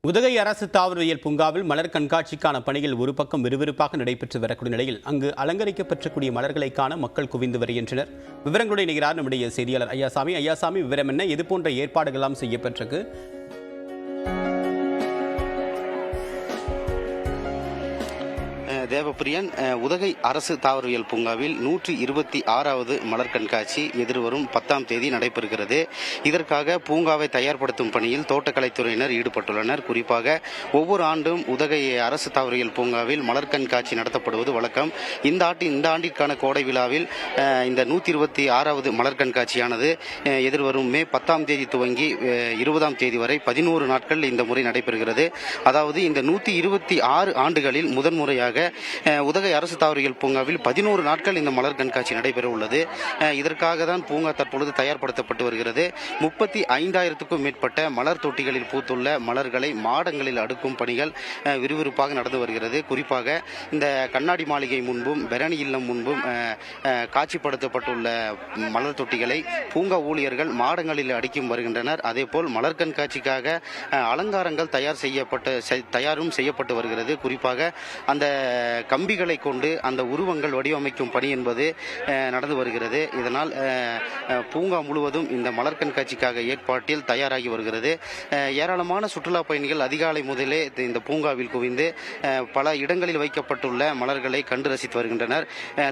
உதகை அரசு தாவரவியல் பூங்காவில் மலர் கண்காட்சிக்கான பணிகள் ஒரு பக்கம் விறுவிறுப்பாக நடைபெற்று வரக்கூடிய நிலையில் அங்கு அலங்கரிக்கப்பட்டக்கூடிய மலர்களை காண மக்கள் குவிந்து வருகின்றனர். விவரங்களுடைய நிகரார் நம்முடைய செய்தியாளர் ஐயாசாமி, விவரம் என்ன? இது போன்ற ஏற்பாடுகள்லாம் செய்யப்பட்டிருக்கு. தேவப்பிரியன், உதகை அரசு தாவரவியல் பூங்காவில் 126வது மலர் கண்காட்சி எதிர்வரும் 10ஆம் தேதி நடைபெறுகிறது. இதற்காக பூங்காவை தயார்படுத்தும் பணியில் தோட்டக்கலைத்துறையினர் ஈடுபட்டுள்ளனர். குறிப்பாக ஒவ்வொரு ஆண்டும் உதகை அரசு தாவரவியல் பூங்காவில் மலர் கண்காட்சி நடத்தப்படுவது வழக்கம். இந்த ஆண்டிற்கான கோடை விழாவில் இந்த 126வது மலர் கண்காட்சியானது எதிர்வரும் மே 10ஆம் தேதி துவங்கி 20ஆம் தேதி வரை 11 நாட்கள் இந்த முறை நடைபெறுகிறது. அதாவது இந்த 126 ஆண்டுகளில் முதன்முறையாக உதகை அரசு தாவரவியல் பூங்காவில் 11 நாட்கள் இந்த மலர் கண்காட்சி நடைபெற உள்ளது. இதற்காக தான் பூங்கா தற்பொழுது தயார்படுத்தப்பட்டு வருகிறது. 35,000க்கும் மேற்பட்ட மலர் தொட்டிகளில் பூத்துள்ள மலர்களை மாடங்களில் அடுக்கும் பணிகள் விறுவிறுப்பாக நடந்து வருகிறது. குறிப்பாக இந்த கண்ணாடி மாளிகை முன்பும் பெரணி இல்லம் முன்பும் காட்சிப்படுத்தப்பட்டுள்ள மலர் தொட்டிகளை பூங்கா ஊழியர்கள் மாடங்களில் அடுக்கி வருகின்றனர். அதேபோல் மலர் கண்காட்சிக்காக அலங்காரங்கள் தயாரும் செய்யப்பட்டு வருகிறது. குறிப்பாக அந்த கம்பிகளை கொண்டு அந்த உருவங்கள் வடிவமைக்கும் பணி என்பது நடந்து வருகிறது. இதனால் பூங்கா முழுவதும் இந்த மலர் கண்காட்சிக்காக ஏற்பாட்டில் தயாராகி வருகிறது. ஏராளமான சுற்றுலா பயணிகள் அதிகாலை முதலே இந்த பூங்காவில் குவிந்து பல இடங்களில் வைக்கப்பட்டுள்ள மலர்களை கண்டு ரசித்து வருகின்றனர்.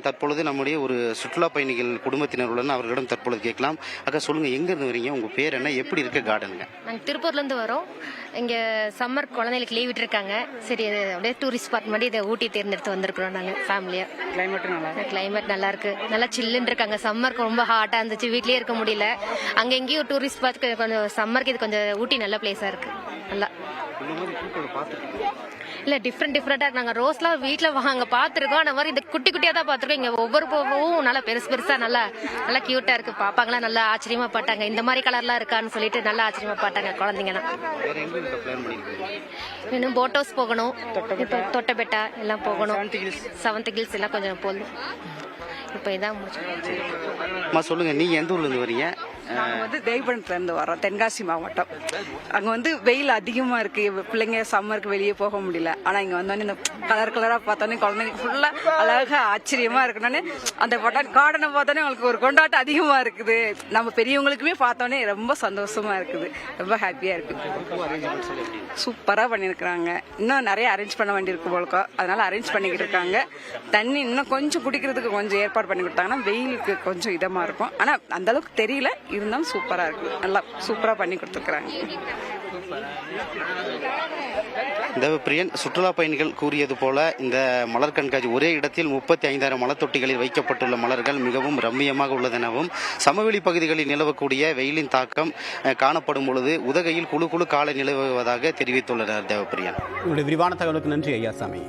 தற்பொழுது நம்முடைய ஒரு சுற்றுலா பயணிகள் குடும்பத்தினருடன் அவர்களிடம் தற்பொழுது கேட்கலாம். அக்கா, சொல்லுங்க, எங்க இருந்து வரீங்க? உங்க பேர் என்ன? எப்படி இருக்கு கார்டனுங்க? நாங்கள் திருப்பூர்ல இருந்து வரோம். இங்க சம்மர் குழந்தைகளுக்கு லீவ் விட்டுருக்காங்க. சரி, அப்படியே டூரிஸ்ட் ஸ்பாட் மாதிரி இதை ஊட்டி தேர்ந்தெடுத்து வந்திருக்கிறோம் நாங்கள் ஃபேமிலியா. கிளைமேட் நல்லா இருக்கு, நல்லா சில்லுன்னு இருக்காங்க. சம்மருக்கு ரொம்ப ஹாட்டா இருந்துச்சு, வீட்லயே இருக்க முடியல. அங்க எங்கேயும் டூரிஸ்ட் ஸ்பாட் கொஞ்சம் சம்மருக்கு இது கொஞ்சம் ஊட்டி நல்ல பிளேஸா இருக்கு. நல்லா இல்ல டிஃப்ரெண்டா நாங்க ரோஸ்லாம் வீட்டுல வாங்க பாத்துருக்கோம். அந்த மாதிரி இந்த குட்டி குட்டியா தான் பாத்துருக்கோம். இங்க ஒவ்வொரு பூவும் நல்லா பெருசா நல்லா கியூட்டா இருக்கு. பாப்பாங்களாம் நல்லா ஆச்சரியமா பட்டாங்க. இந்த மாதிரி கலர்லாம் இருக்கான்னு சொல்லிட்டு நல்லா ஆச்சரியமா பட்டாங்க குழந்தைங்கன்னா. இன்னும் போட் ஹவுஸ் போகணும், தொட்டபெட்டா எல்லாம் போகணும். 7th ஹில்ஸ் எல்லாம் கொஞ்சம் போதும். இப்ப இதான் முடிச்சு. சொல்லுங்க, நீங்க எந்த ஊர்ல இருந்து வரீங்க? நாங்கள் தேய்பணத்துல இருந்து வரோம், தென்காசி மாவட்டம். அங்கே வெயில் அதிகமா இருக்கு, பிள்ளைங்க சம்மருக்கு வெளியே போக முடியல. ஆனா இங்க வந்தோடனே இந்த கலரா பார்த்தோன்னே குழந்தைங்க ஃபுல்லா அழகா ஆச்சரியமா இருக்கணும்னு அந்த கார்டனை பார்த்தோன்னே அவங்களுக்கு ஒரு கொண்டாட்டம் அதிகமா இருக்குது. நம்ம பெரியவங்களுக்குமே பார்த்தோன்னே ரொம்ப சந்தோஷமா இருக்குது, ரொம்ப ஹாப்பியா இருக்கு. சூப்பரா பண்ணிருக்காங்க. இன்னும் நிறைய அரேஞ்ச் பண்ண வேண்டியிருக்கு போலக்கோ, அதனால அரேஞ்ச் பண்ணிக்கிட்டு இருக்காங்க. தண்ணி இன்னும் கொஞ்சம் குடிக்கிறதுக்கு கொஞ்சம் ஏற்பாடு பண்ணி கொடுத்தாங்கன்னா வெயிலுக்கு கொஞ்சம் இதமா இருக்கும். ஆனா அந்த அளவுக்கு தெரியல, இருந்தாலும் சூப்பரா இருக்கு. நல்லா சூப்பரா பண்ணி கொடுத்துருக்காங்க. தேவப்பிரியன், சுற்றுலா பயணிகள் கூறியது போல இந்த மலர் கண்காட்சி ஒரே இடத்தில் 35,000 மலர் தொட்டிகளில் வைக்கப்பட்டுள்ள மலர்கள் மிகவும் ரம்மியமாக உள்ளதெனவும், சமவெளி பகுதிகளில் நிலவக்கூடிய வெயிலின் தாக்கம் காணப்படும் பொழுது உதகையில் குழு காலை நிலவுவதாக தெரிவித்துள்ளனர். தேவப்பிரியன், உங்களுடைய விரிவான தகவலுக்கு நன்றி ஐயாசாமி.